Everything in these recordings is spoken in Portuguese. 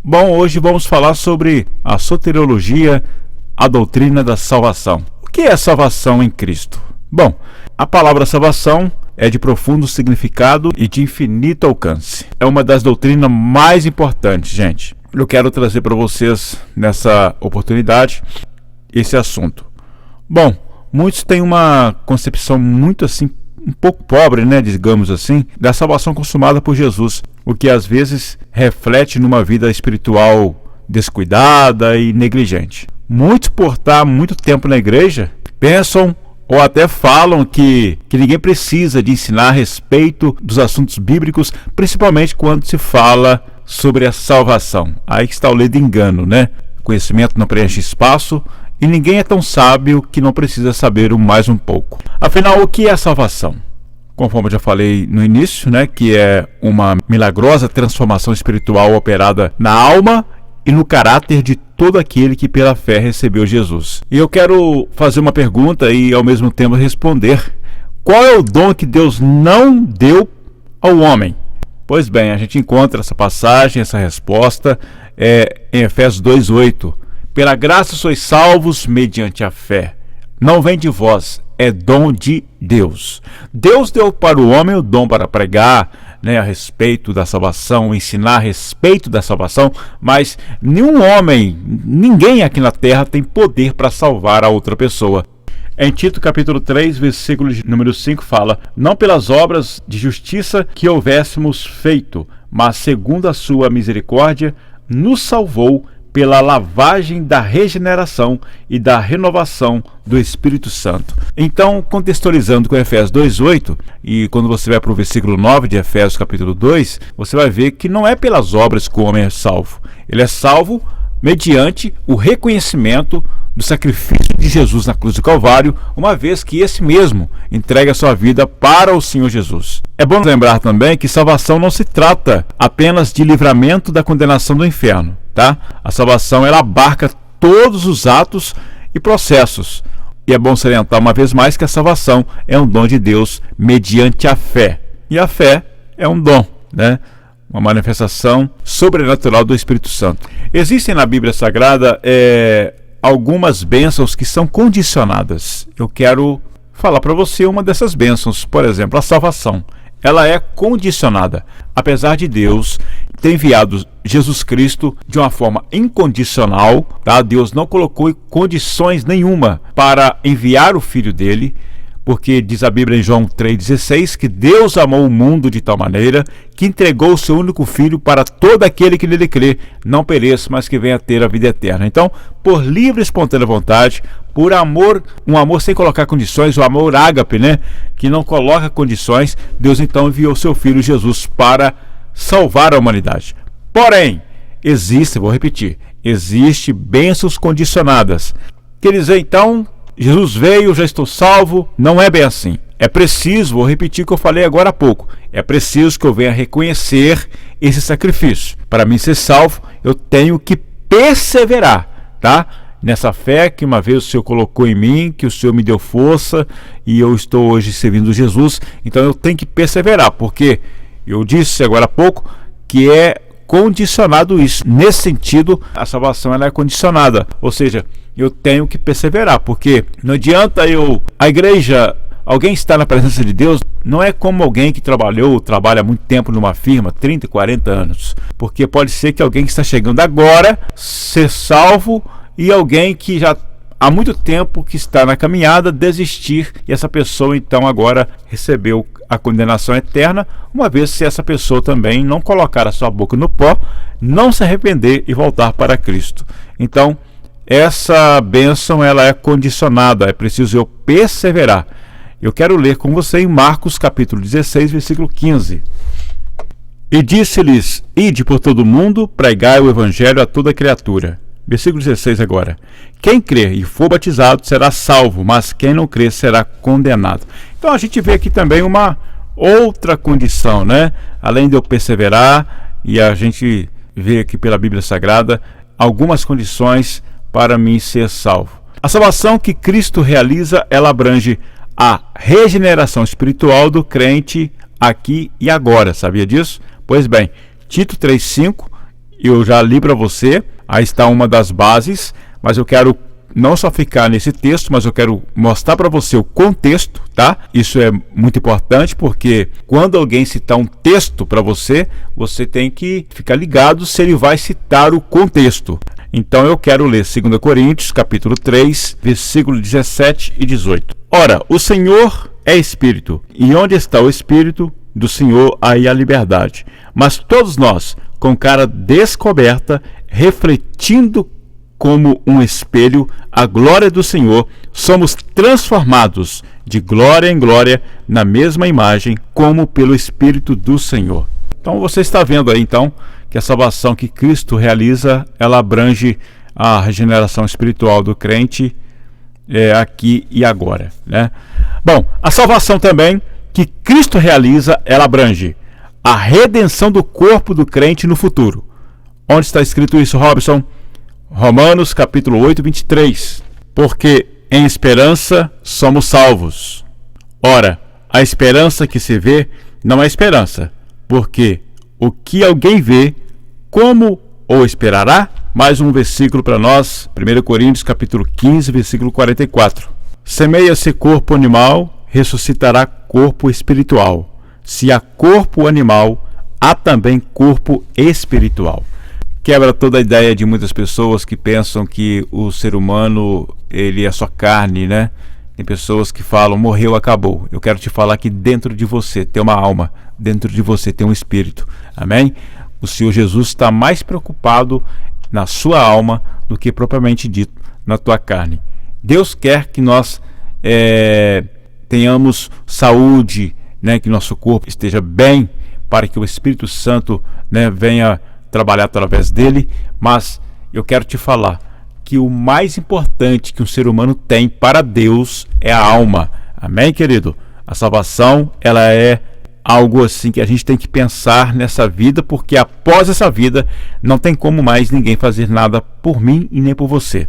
Bom, hoje vamos falar sobre a soteriologia, a doutrina da salvação. O que é salvação em Cristo? Bom, a palavra salvação é de profundo significado e de infinito alcance. É uma das doutrinas mais importantes, gente. Eu quero trazer para vocês, nessa oportunidade, esse assunto. Bom, muitos têm uma concepção muito assim, um pouco pobre, digamos assim, da salvação consumada por Jesus, o que às vezes reflete numa vida espiritual descuidada e negligente. Muitos, por estar muito tempo na igreja, pensam ou até falam que ninguém precisa de ensinar a respeito dos assuntos bíblicos, principalmente quando se fala sobre a salvação. Aí que está o ledo engano, O conhecimento não preenche espaço e ninguém é tão sábio que não precisa saber mais um pouco. Afinal, o que é a salvação? Conforme eu já falei no início, que é uma milagrosa transformação espiritual operada na alma e no caráter de todo aquele que pela fé recebeu Jesus. E eu quero fazer uma pergunta e ao mesmo tempo responder: qual é o dom que Deus não deu ao homem? Pois bem, a gente encontra essa passagem, essa resposta em Efésios 2:8. Pela graça sois salvos mediante a fé. Não vem de vós, é dom de Deus. Deus deu para o homem o dom para pregar a respeito da salvação, ensinar a respeito da salvação, mas nenhum homem, ninguém aqui na terra tem poder para salvar a outra pessoa. Em Tito capítulo 3, versículo número 5 fala: não pelas obras de justiça que houvéssemos feito, mas segundo a sua misericórdia, nos salvou pela lavagem da regeneração e da renovação do Espírito Santo. Então, contextualizando com Efésios 2:8, e quando você vai para o versículo 9 de Efésios capítulo 2, você vai ver que não é pelas obras que o homem é salvo. Ele é salvo mediante o reconhecimento do sacrifício de Jesus na cruz do Calvário, uma vez que esse mesmo entrega a sua vida para o Senhor Jesus. É bom lembrar também que salvação não se trata apenas de livramento da condenação do inferno, A salvação ela abarca todos os atos e processos. E é bom salientar uma vez mais que a salvação é um dom de Deus mediante a fé. E a fé é um dom, uma manifestação sobrenatural do Espírito Santo. Existem na Bíblia Sagrada algumas bênçãos que são condicionadas. Eu quero falar para você uma dessas bênçãos. Por exemplo, a salvação. Ela é condicionada. Apesar de Deus ter enviado Jesus Cristo de uma forma incondicional, Deus não colocou condições nenhuma para enviar o Filho dele, porque diz a Bíblia em João 3,16 que Deus amou o mundo de tal maneira que entregou o seu único Filho para todo aquele que nele crê, não pereça, mas que venha a ter a vida eterna. Então, por livre e espontânea vontade, por amor, um amor sem colocar condições, o amor ágape, que não coloca condições, Deus então enviou o seu Filho Jesus para salvar a humanidade. Porém, vou repetir, existe bênçãos condicionadas. Quer dizer, então, Jesus veio, já estou salvo. Não é bem assim. É preciso, vou repetir o que eu falei agora há pouco, é preciso que eu venha reconhecer esse sacrifício. Para mim ser salvo, eu tenho que perseverar, nessa fé que uma vez o Senhor colocou em mim, que o Senhor me deu força e eu estou hoje servindo Jesus. Então eu tenho que perseverar, porque eu disse agora há pouco que é condicionado isso. Nesse sentido, a salvação ela é condicionada, ou seja, eu tenho que perseverar, porque não adianta alguém estar na presença de Deus, não é como alguém que trabalha muito tempo numa firma, 30, 40 anos, porque pode ser que alguém que está chegando agora ser salvo e alguém que já há muito tempo que está na caminhada desistir, e essa pessoa então agora recebeu a condenação eterna, uma vez se essa pessoa também não colocar a sua boca no pó, não se arrepender e voltar para Cristo. Então, essa bênção ela é condicionada, é preciso eu perseverar. Eu quero ler com você em Marcos capítulo 16, versículo 15. E disse-lhes: ide por todo o mundo, pregai o evangelho a toda criatura. Versículo 16 agora. Quem crer e for batizado será salvo, mas quem não crer será condenado. Então a gente vê aqui também uma outra condição, Além de eu perseverar, e a gente vê aqui pela Bíblia Sagrada algumas condições para mim ser salvo. A salvação que Cristo realiza, ela abrange a regeneração espiritual do crente aqui e agora. Sabia disso? Pois bem, Tito 3,5 eu já li para você, aí está uma das bases, mas eu quero não só ficar nesse texto, mas eu quero mostrar para você o contexto, tá? Isso é muito importante, porque quando alguém citar um texto para você, você tem que ficar ligado se ele vai citar o contexto. Então eu quero ler 2 Coríntios, capítulo 3, versículo 17 e 18. Ora, o Senhor é Espírito, e onde está o Espírito do Senhor, aí a liberdade. Mas todos nós, com cara descoberta, refletindo como um espelho a glória do Senhor, somos transformados de glória em glória na mesma imagem, como pelo Espírito do Senhor. Então você está vendo aí então que a salvação que Cristo realiza, ela abrange a regeneração espiritual do crente aqui e agora, né? Bom, a salvação também que Cristo realiza, ela abrange a redenção do corpo do crente no futuro. Onde está escrito isso, Robson? Romanos capítulo 8, 23. Porque em esperança somos salvos. Ora, a esperança que se vê não é esperança, porque o que alguém vê, como o esperará? Mais um versículo para nós, 1 Coríntios capítulo 15, versículo 44. Semeia-se corpo animal, ressuscitará corpo espiritual. Se há corpo animal, há também corpo espiritual. Quebra toda a ideia de muitas pessoas que pensam que o ser humano, ele é só carne, né? Tem pessoas que falam, morreu, acabou. Eu quero te falar que dentro de você tem uma alma, dentro de você tem um espírito. Amém? O Senhor Jesus está mais preocupado na sua alma do que propriamente dito na tua carne. Deus quer que nós tenhamos saúde, né? Que nosso corpo esteja bem, para que o Espírito Santo, né, venha trabalhar através dele. Mas eu quero te falar que o mais importante que um ser humano tem para Deus é a alma. Amém, querido? A salvação, ela é algo assim que a gente tem que pensar nessa vida, porque após essa vida não tem como mais ninguém fazer nada por mim e nem por você.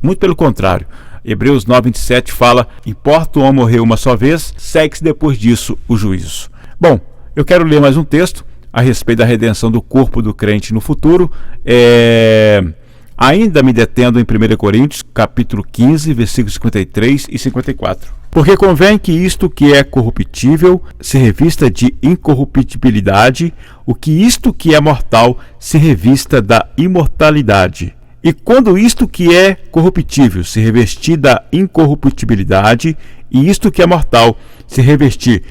Muito pelo contrário. Hebreus 9:27 fala: importa o homem morrer uma só vez, segue-se depois disso o juízo. Bom, eu quero ler mais um texto a respeito da redenção do corpo do crente no futuro, ainda me detendo em 1 Coríntios, capítulo 15, versículos 53 e 54. Porque convém que isto que é corruptível se revista de incorruptibilidade, o que isto que é mortal se revista da imortalidade. E quando isto que é corruptível se revestir da incorruptibilidade, e isto que é mortal se revestir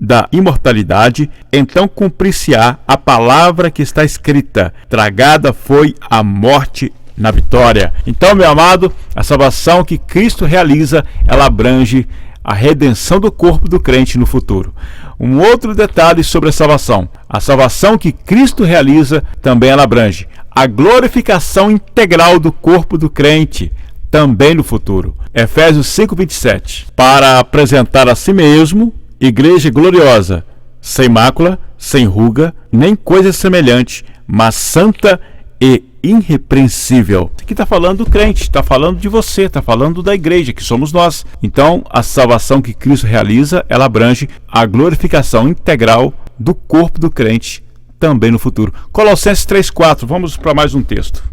da imortalidade, então cumprir-se-á a palavra que está escrita: tragada foi a morte na vitória. Então, meu amado, a salvação que Cristo realiza, ela abrange a redenção do corpo do crente no futuro. Um outro detalhe sobre a salvação que Cristo realiza, também ela abrange a glorificação integral do corpo do crente, também no futuro. Efésios 5:27. Para apresentar a si mesmo igreja gloriosa, sem mácula, sem ruga, nem coisa semelhante, mas santa e irrepreensível. Aqui está falando do crente, está falando de você, está falando da igreja, que somos nós. Então, a salvação que Cristo realiza, ela abrange a glorificação integral do corpo do crente, também no futuro. Colossenses 3:4, vamos para mais um texto.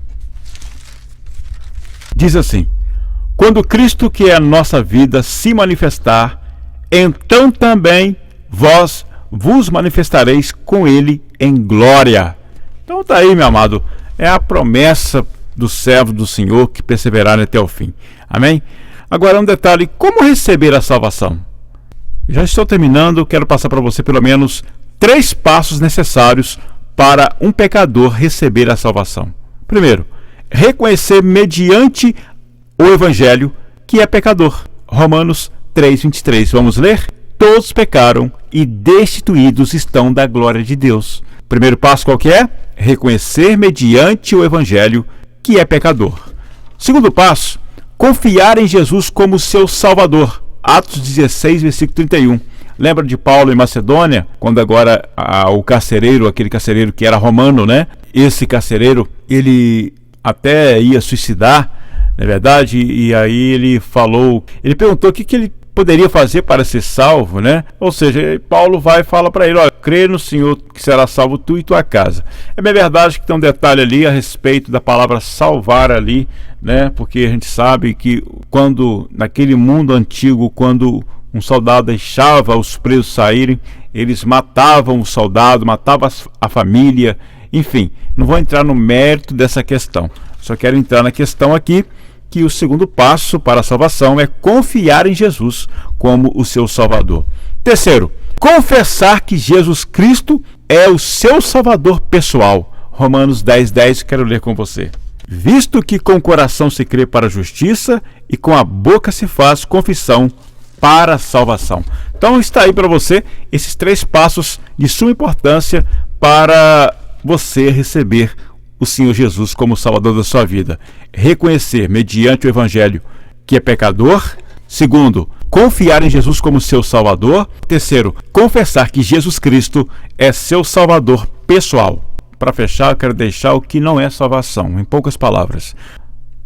Diz assim: quando Cristo, que é a nossa vida, se manifestar, então também vós vos manifestareis com ele em glória. Então está aí, meu amado, é a promessa do servo do Senhor que perseverará até o fim. Amém? Agora um detalhe: como receber a salvação? Já estou terminando, quero passar para você pelo menos 3 passos necessários para um pecador receber a salvação. Primeiro, reconhecer mediante o Evangelho que é pecador. Romanos 3:23. Vamos ler? Todos pecaram e destituídos estão da glória de Deus. Primeiro passo qual que é? Reconhecer mediante o Evangelho que é pecador. Segundo passo, confiar em Jesus como seu Salvador. Atos 16, versículo 31. Lembra de Paulo em Macedônia, quando agora o carcereiro, aquele carcereiro que era romano, né? Esse carcereiro, ele até ia suicidar, não é verdade? E aí ele perguntou o que ele poderia fazer para ser salvo, né? Ou seja, Paulo vai e fala para ele: olha, crê no Senhor que será salvo tu e tua casa. É bem verdade que tem um detalhe ali a respeito da palavra salvar ali, né? Porque a gente sabe que quando, naquele mundo antigo, quando um soldado deixava os presos saírem, eles matavam o soldado, matavam a família, enfim, não vou entrar no mérito dessa questão. Só quero entrar na questão aqui que o segundo passo para a salvação é confiar em Jesus como o seu Salvador. Terceiro, confessar que Jesus Cristo é o seu Salvador pessoal. Romanos 10:10, quero ler com você. Visto que com o coração se crê para a justiça e com a boca se faz confissão para a salvação. Então está aí para você esses 3 passos de suma importância para você receber o Senhor Jesus como Salvador da sua vida. Reconhecer, mediante o Evangelho, que é pecador. Segundo, confiar em Jesus como seu Salvador. Terceiro, confessar que Jesus Cristo é seu Salvador pessoal. Para fechar, eu quero deixar o que não é salvação, em poucas palavras.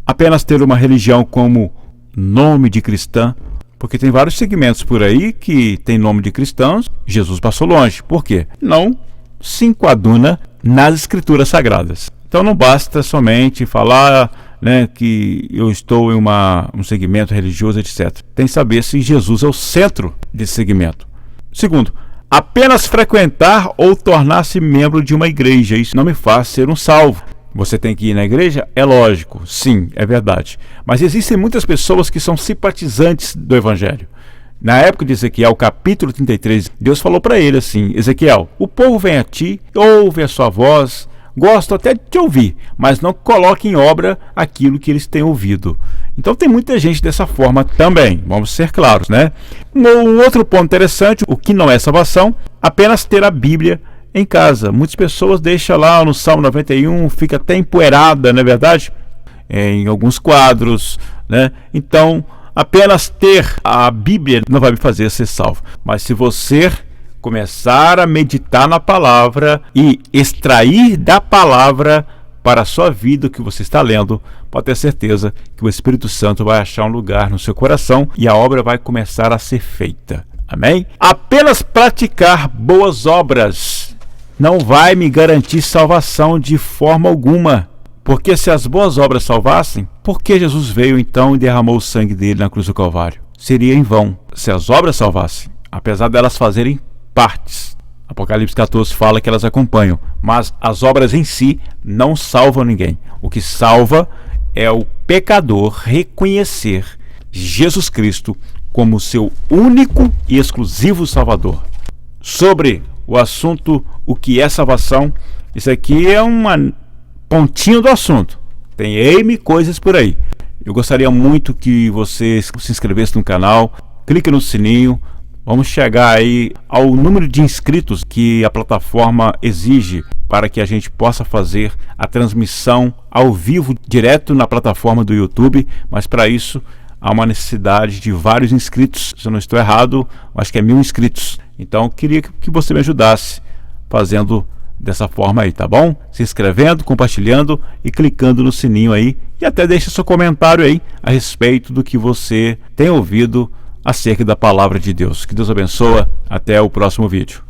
Apenas ter uma religião como nome de cristã, porque tem vários segmentos por aí que tem nome de cristãos. Jesus passou longe. Por quê? Não se enquaduna nas Escrituras Sagradas. Então não basta somente falar, né, que eu estou em um segmento religioso, etc. Tem que saber se Jesus é o centro desse segmento. Segundo, apenas frequentar ou tornar-se membro de uma igreja. Isso não me faz ser um salvo. Você tem que ir na igreja? É lógico, sim, é verdade. Mas existem muitas pessoas que são simpatizantes do Evangelho. Na época de Ezequiel, capítulo 33, Deus falou para ele assim: Ezequiel, o povo vem a ti, ouve a sua voz, gosto até de te ouvir, mas não coloque em obra aquilo que eles têm ouvido. Então tem muita gente dessa forma também, vamos ser claros, né? Um outro ponto interessante, o que não é salvação, apenas ter a Bíblia em casa. Muitas pessoas deixam lá no Salmo 91, fica até empoeirada, não é verdade? Em alguns quadros, né? Então, apenas ter a Bíblia não vai me fazer ser salvo. Mas se você começar a meditar na palavra e extrair da palavra para a sua vida o que você está lendo, pode ter certeza que o Espírito Santo vai achar um lugar no seu coração e a obra vai começar a ser feita. Amém? Apenas praticar boas obras não vai me garantir salvação de forma alguma. Porque se as boas obras salvassem, por que Jesus veio então e derramou o sangue dele na cruz do Calvário? Seria em vão. Se as obras salvassem, apesar delas fazerem partes, Apocalipse 14 fala que elas acompanham, mas as obras em si não salvam ninguém. O que salva é o pecador reconhecer Jesus Cristo como seu único e exclusivo Salvador. Sobre o assunto, o que é salvação, isso aqui é uma pontinho do assunto. Tem N coisas por aí. Eu gostaria muito que você se inscrevesse no canal, clique no sininho. Vamos chegar aí ao número de inscritos que a plataforma exige para que a gente possa fazer a transmissão ao vivo, direto na plataforma do YouTube. Mas para isso há uma necessidade de vários inscritos. Se eu não estou errado, acho que é 1000 inscritos. Então eu queria que você me ajudasse fazendo dessa forma aí, tá bom? Se inscrevendo, compartilhando e clicando no sininho aí. E até deixa seu comentário aí a respeito do que você tem ouvido acerca da palavra de Deus. Que Deus abençoe. Até o próximo vídeo.